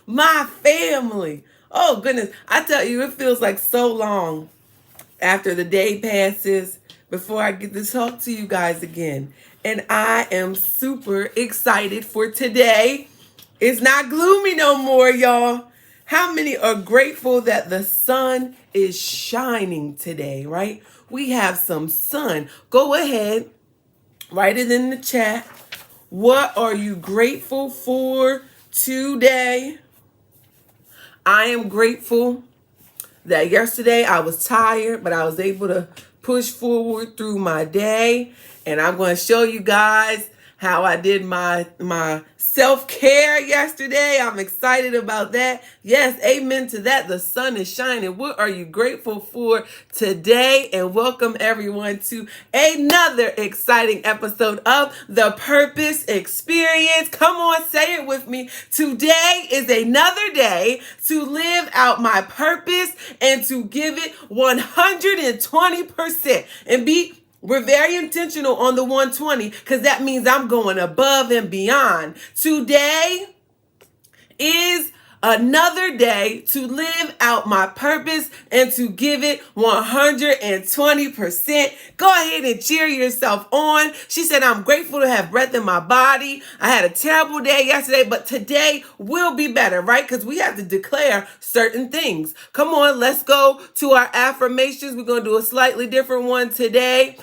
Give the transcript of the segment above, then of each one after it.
my family. Oh, goodness. I tell you, it feels like so long after the day passes before I get to talk to you guys again. And I am super excited for today. It's not gloomy no more, y'all. How many are grateful that the sun is shining today, right? We have some sun. Go ahead, write it in the chat. What are you grateful for today? I am grateful that yesterday I was tired, but I was able to push forward through my day. And I'm going to show you guys how I did my self-care yesterday. I'm excited about that. Yes, amen to that. The sun is shining. What are you grateful for today? And welcome everyone to another exciting episode of The Purpose Experience. Come on, say it with me. Today is another day to live out my purpose and to give it 120% and we're very intentional on the 120 because that means I'm going above and beyond. Today is another day to live out my purpose and to give it 120%. Go ahead and cheer yourself on. She said, I'm grateful to have breath in my body. I had a terrible day yesterday, but today will be better, right? Because we have to declare certain things. Come on, let's go to our affirmations. We're going to do a slightly different one today.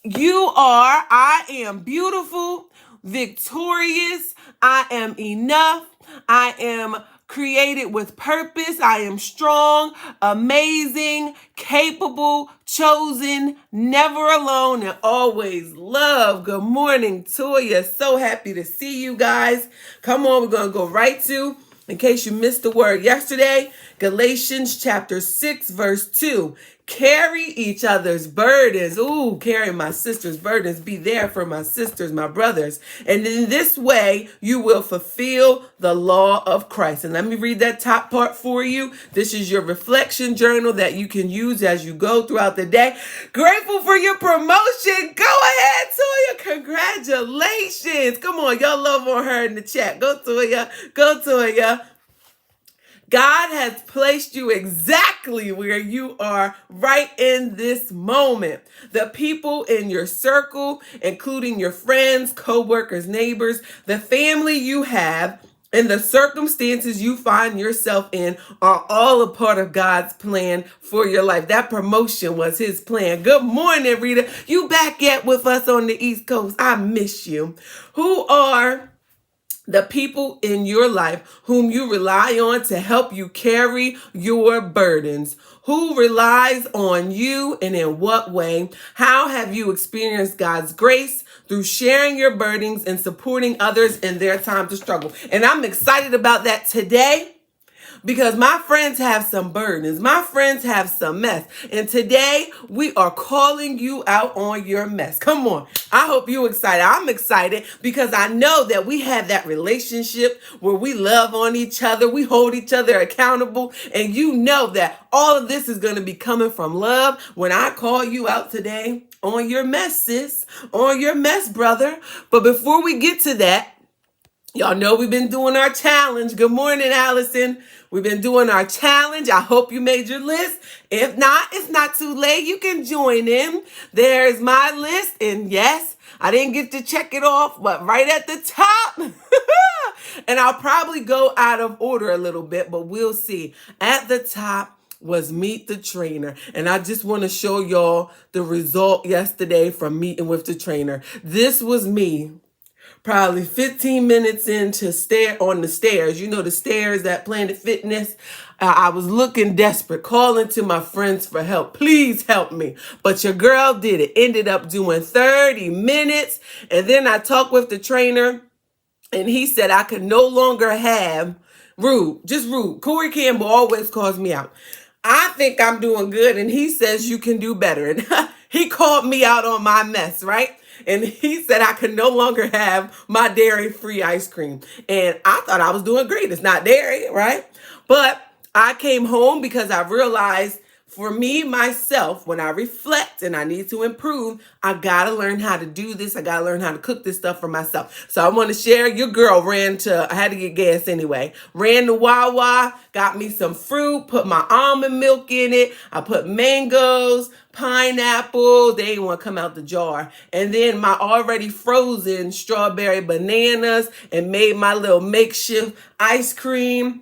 I am beautiful, victorious. I am enough. I am created with purpose. I am strong, amazing, capable, chosen, never alone, and always loved. Good morning, Toya. So happy to see you guys. Come on, we're going to go right to, in case you missed the word yesterday, Galatians chapter 6, verse 2. Carry each other's burdens. Ooh, carry my sister's burdens. Be there for my sisters, my brothers. And in this way, you will fulfill the law of Christ. And let me read that top part for you. This is your reflection journal that you can use as you go throughout the day. Grateful for your promotion. Go ahead, Toya. Congratulations. Come on, y'all love on her in the chat. Go, Toya. Go, Toya. God has placed you exactly where you are right in this moment. The people in your circle, including your friends, co-workers, neighbors, the family you have, and the circumstances you find yourself in are all a part of God's plan for your life. That promotion was his plan. Good morning, Rita. You back yet with us on the East Coast? I miss you. Who are the people in your life whom you rely on to help you carry your burdens? Who relies on you and in what way? How have you experienced God's grace through sharing your burdens and supporting others in their time to struggle? And I'm excited about that today, because my friends have some burdens. My friends have some mess. And today we are calling you out on your mess. Come on. I hope you're excited. I'm excited because I know that we have that relationship where we love on each other. We hold each other accountable. And you know that all of this is going to be coming from love when I call you out today on your mess, sis, on your mess, brother. But before we get to that, y'all know we've been doing our challenge. Good morning, Allison. We've been doing our challenge. I hope you made your list. If not, it's not too late. You can join in. There's my list. And yes, I didn't get to check it off, but right at the top. And I'll probably go out of order a little bit, but we'll see. At the top was Meet the Trainer. And I just want to show y'all the result yesterday from meeting with the trainer. This was me. Probably 15 minutes into stare on the stairs. You know, the stairs at Planet Fitness. I was looking desperate, calling to my friends for help. Please help me. But your girl did it. Ended up doing 30 minutes. And then I talked with the trainer and he said I could no longer have just rude. Corey Campbell always calls me out. I think I'm doing good. And he says you can do better. And he called me out on my mess, right? And he said I could no longer have my dairy-free ice cream. And I thought I was doing great. It's not dairy, right? But I came home because I realized for me, myself, when I reflect and I need to improve, I gotta learn how to do this. I gotta learn how to cook this stuff for myself. So I want to share. Your girl I had to get gas anyway. Ran to Wawa, got me some fruit, put my almond milk in it. I put mangoes, pineapple. They didn't want to come out the jar. And then my already frozen strawberry bananas, and made my little makeshift ice cream.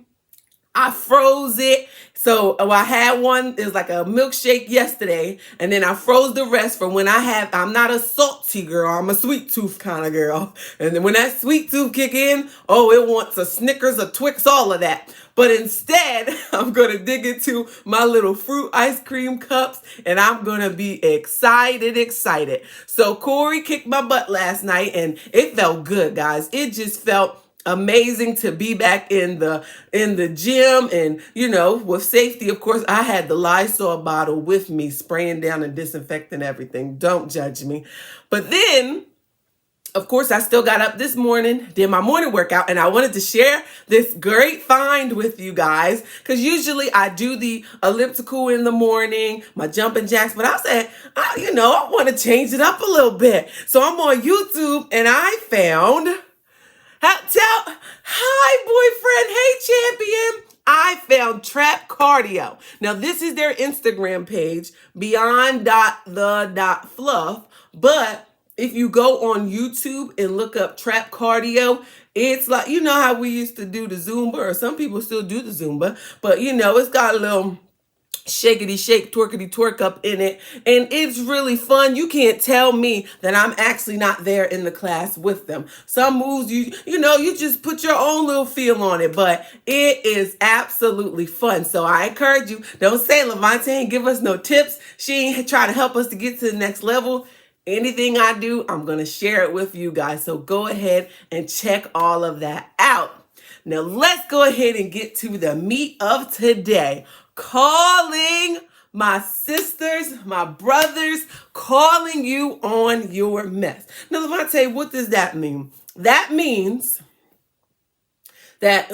I froze it. So I had one, it was like a milkshake yesterday, and then I froze the rest for when I'm not a salty girl, I'm a sweet tooth kind of girl. And then when that sweet tooth kick in, oh, it wants a Snickers, a Twix, all of that. But instead, I'm going to dig into my little fruit ice cream cups, and I'm going to be excited. So Corey kicked my butt last night, and it felt good, guys. It just felt amazing to be back in the gym, and with safety. Of course, I had the Lysol bottle with me, spraying down and disinfecting everything. Don't judge me. But then, of course, I still got up this morning, did my morning workout, and I wanted to share this great find with you guys, because usually I do the elliptical in the morning, my jumping jacks, but I said, I want to change it up a little bit. So I'm on YouTube, and I found hi, boyfriend. Hey, champion. I found Trap Cardio. Now, this is their Instagram page, beyond.the.fluff. But if you go on YouTube and look up Trap Cardio, it's like, how we used to do the Zumba, or some people still do the Zumba, but it's got a little shakety shake, twerkety twerk up in it, and it's really fun. You can't tell me that I'm actually not there in the class with them. Some moves you just put your own little feel on it, but it is absolutely fun. So I encourage you, don't say Levante ain't give us no tips, she ain't trying to help us to get to the next level. Anything I do, I'm going to share it with you guys. So go ahead and check all of that out. Now let's go ahead and get to the meat of today. Calling my sisters, my brothers, calling you on your mess. Now, Levante, what does that mean? That means that,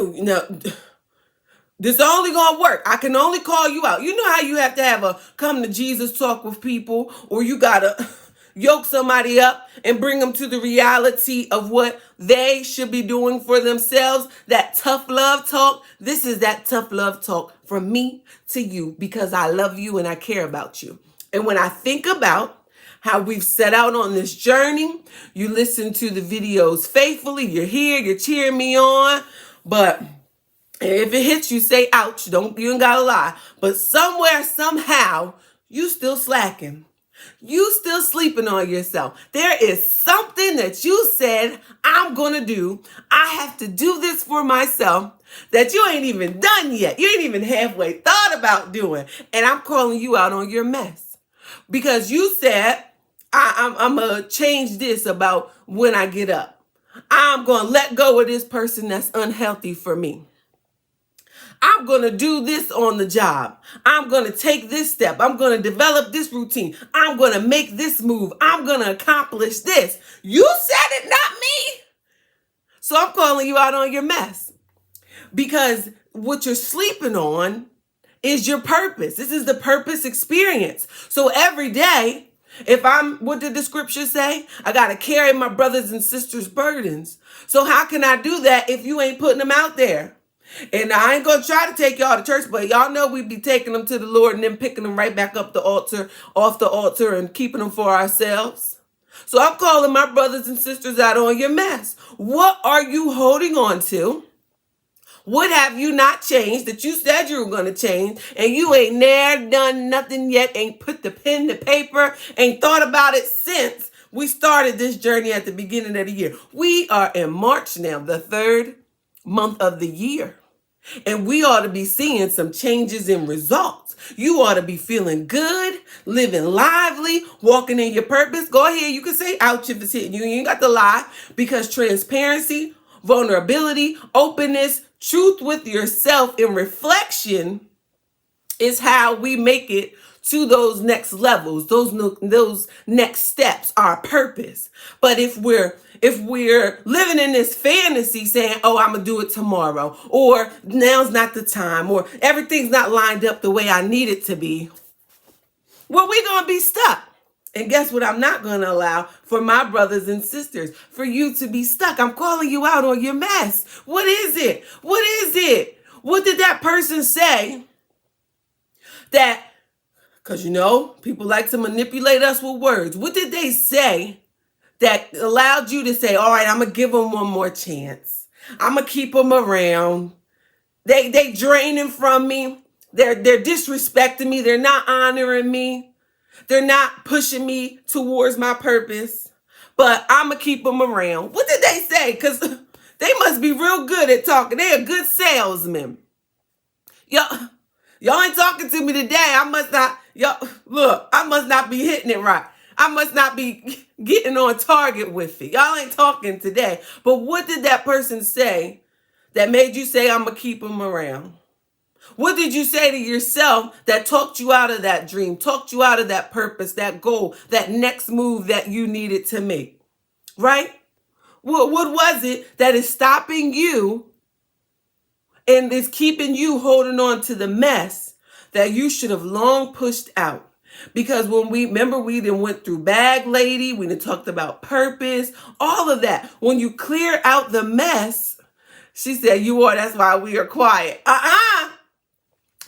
this only gonna work. I can only call you out. You know how you have to have a come to Jesus talk with people, or you gotta yoke somebody up and bring them to the reality of what they should be doing for themselves. That tough love talk. This is that tough love talk from me to you, because I love you and I care about you. And when I think about how we've set out on this journey, you listen to the videos faithfully, you're here, you're cheering me on, but if it hits you, say ouch. You ain't gotta lie. But somewhere, somehow, you still slacking. You still sleeping on yourself. There is something that you said, I'm going to do. I have to do this for myself, that you ain't even done yet. You ain't even halfway thought about doing. And I'm calling you out on your mess. Because you said, I'm going to change this about when I get up. I'm going to let go of this person that's unhealthy for me. I'm going to do this on the job. I'm going to take this step. I'm going to develop this routine. I'm going to make this move. I'm going to accomplish this. You said it, not me. So I'm calling you out on your mess, because what you're sleeping on is your purpose. This is the purpose experience. So every day, what did the scripture say? I got to carry my brothers and sisters' burdens. So how can I do that if you ain't putting them out there? And I ain't going to try to take y'all to church, but y'all know we be taking them to the Lord and then picking them right back up off the altar and keeping them for ourselves. So I'm calling my brothers and sisters out on your mess. What are you holding on to? What have you not changed that you said you were going to change, and you ain't never done nothing yet, ain't put the pen to paper, ain't thought about it since we started this journey at the beginning of the year? We are in March now, the third month of the year. And we ought to be seeing some changes in results. You ought to be feeling good, living lively, walking in your purpose. Go ahead. You can say ouch if it's hitting you. You ain't got to lie, because transparency, vulnerability, openness, truth with yourself, and reflection is how we make it to those next levels, those next steps, our purpose. But if we're living in this fantasy saying, oh, I'm going to do it tomorrow, or now's not the time, or everything's not lined up the way I need it to be, Well, we're going to be stuck. And guess what? I'm not going to allow for my brothers and sisters for you to be stuck. I'm calling you out on your mess. What is it? What is it? What did that person say that, because people like to manipulate us with words. What did they say that allowed you to say, all right, I'm going to give them one more chance. I'm going to keep them around. They draining from me. They're disrespecting me. They're not honoring me. They're not pushing me towards my purpose, but I'm going to keep them around. What did they say? Because they must be real good at talking. They're a good salesman. Y'all ain't talking to me today. I must not be hitting it right. I must not be getting on target with it. Y'all ain't talking today. But what did that person say that made you say, I'm going to keep them around? What did you say to yourself that talked you out of that dream, talked you out of that purpose, that goal, that next move that you needed to make? Right? What was it that is stopping you and is keeping you holding on to the mess that you should have long pushed out? Because when we then went through bag lady, we done talked about purpose, all of that. When you clear out the mess, she said, that's why we are quiet.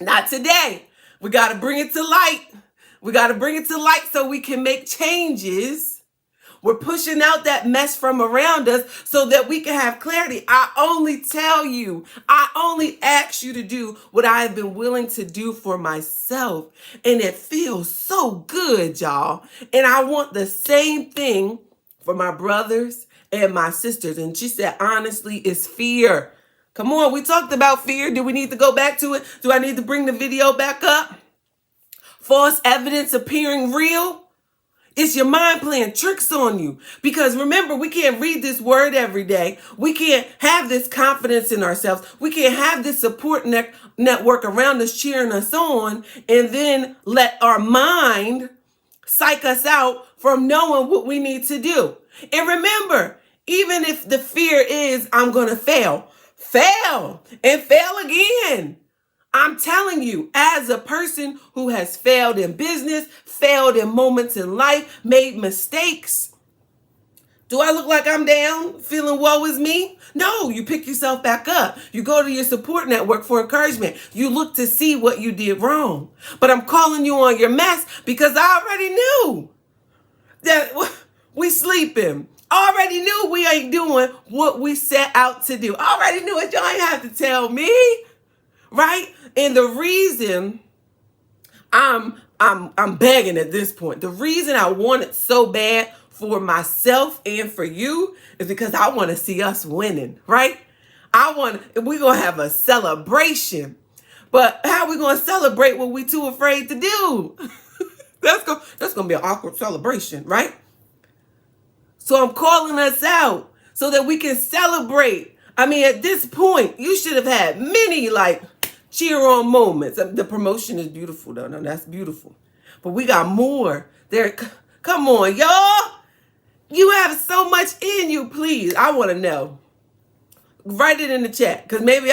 Not today. We got to bring it to light. We got to bring it to light so we can make changes. We're pushing out that mess from around us so that we can have clarity. I only ask you to do what I have been willing to do for myself. And it feels so good, y'all. And I want the same thing for my brothers and my sisters. And she said, honestly, it's fear. Come on, we talked about fear. Do we need to go back to it? Do I need to bring the video back up? False evidence appearing real? It's your mind playing tricks on you. Because remember, we can't read this word every day. We can't have this confidence in ourselves. We can't have this support network around us cheering us on and then let our mind psych us out from knowing what we need to do. And remember, even if the fear is, I'm going to fail and fail again. I'm telling you, as a person who has failed in business, failed in moments in life, made mistakes, do I look like I'm down, feeling woe is me? No, you pick yourself back up. You go to your support network for encouragement. You look to see what you did wrong. But I'm calling you on your mess because I already knew that we sleeping. Already knew we ain't doing what we set out to do. Already knew it. Y'all ain't have to tell me, right? And the reason I'm begging at this point, the reason I want it so bad for myself and for you is because I want to see us winning, right? We're going to have a celebration. But how are we going to celebrate what we too afraid to do? That's going to be an awkward celebration, right? So I'm calling us out so that we can celebrate. I mean, at this point, you should have had many cheer on moments. The promotion is beautiful though. No, that's beautiful. But we got more there. Come on, y'all. You have so much in you, please. I want to know. Write it in the chat because maybe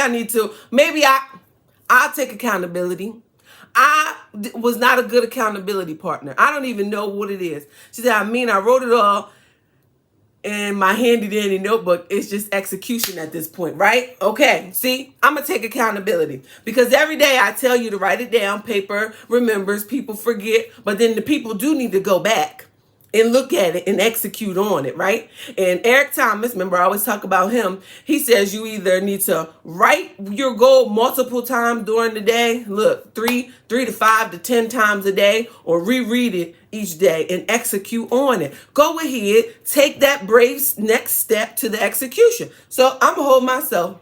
I'll take accountability. I was not a good accountability partner. I don't even know what it is. She said, I wrote it all in my handy dandy notebook. It's just execution at this point, right? Okay, see, I'm gonna take accountability because every day I tell you to write it down. Paper remembers, people forget, but then the people do need to go back and look at it and execute on it, right? And Eric Thomas, remember I always talk about him, he says you either need to write your goal multiple times during the day, look, 3 to 5 to 10 times a day, or reread it each day and execute on it. Go ahead, take that brave next step to the execution. So I'm gonna hold myself.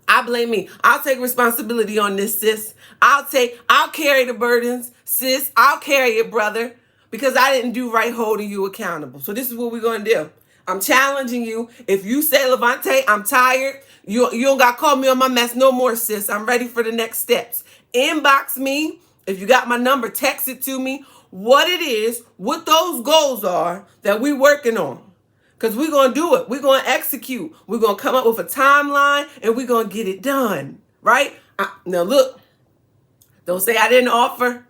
I blame me. I'll take responsibility on this, sis. I'll carry the burdens, sis. I'll carry it, brother. Because I didn't do right holding you accountable. So this is what we're going to do. I'm challenging you. If you say, Levante, I'm tired, you don't got to call me on my mess no more, sis. I'm ready for the next steps. Inbox me. If you got my number, text it to me. What it is, what those goals are that we're working on. Because we're going to do it. We're going to execute. We're going to come up with a timeline and we're going to get it done. Right? Now look, don't say I didn't offer.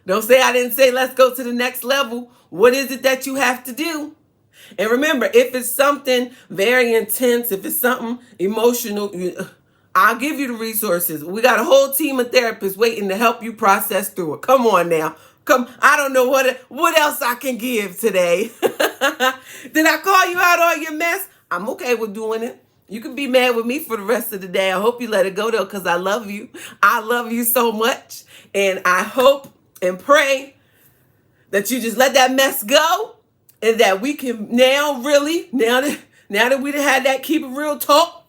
Don't say I didn't say let's go to the next level. What is it that you have to do? And remember, if it's something very intense, if it's something emotional, I'll give you the resources. We got a whole team of therapists waiting to help you process through it. Come on now. Come, I don't know what else I can give today. Did I call you out on your mess? I'm okay with doing it. You can be mad with me for the rest of the day. I hope you let it go though, because I love you. I love you so much. And I hope and pray that you just let that mess go, and that we can now really, now that we done had that keep it real talk,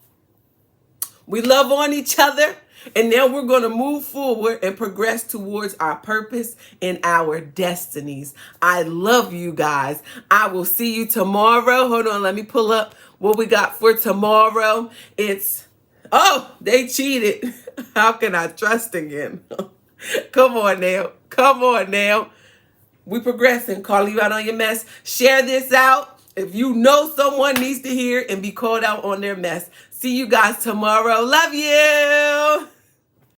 we love on each other, and now we're going to move forward and progress towards our purpose and our destinies. I love you guys. I will see you tomorrow. Hold on, let me pull up what we got for tomorrow. It's, oh, they cheated. How can I trust again? Come on now. Come on now. We progressing. Call you out on your mess. Share this out if you know someone needs to hear and be called out on their mess. See you guys tomorrow. Love you.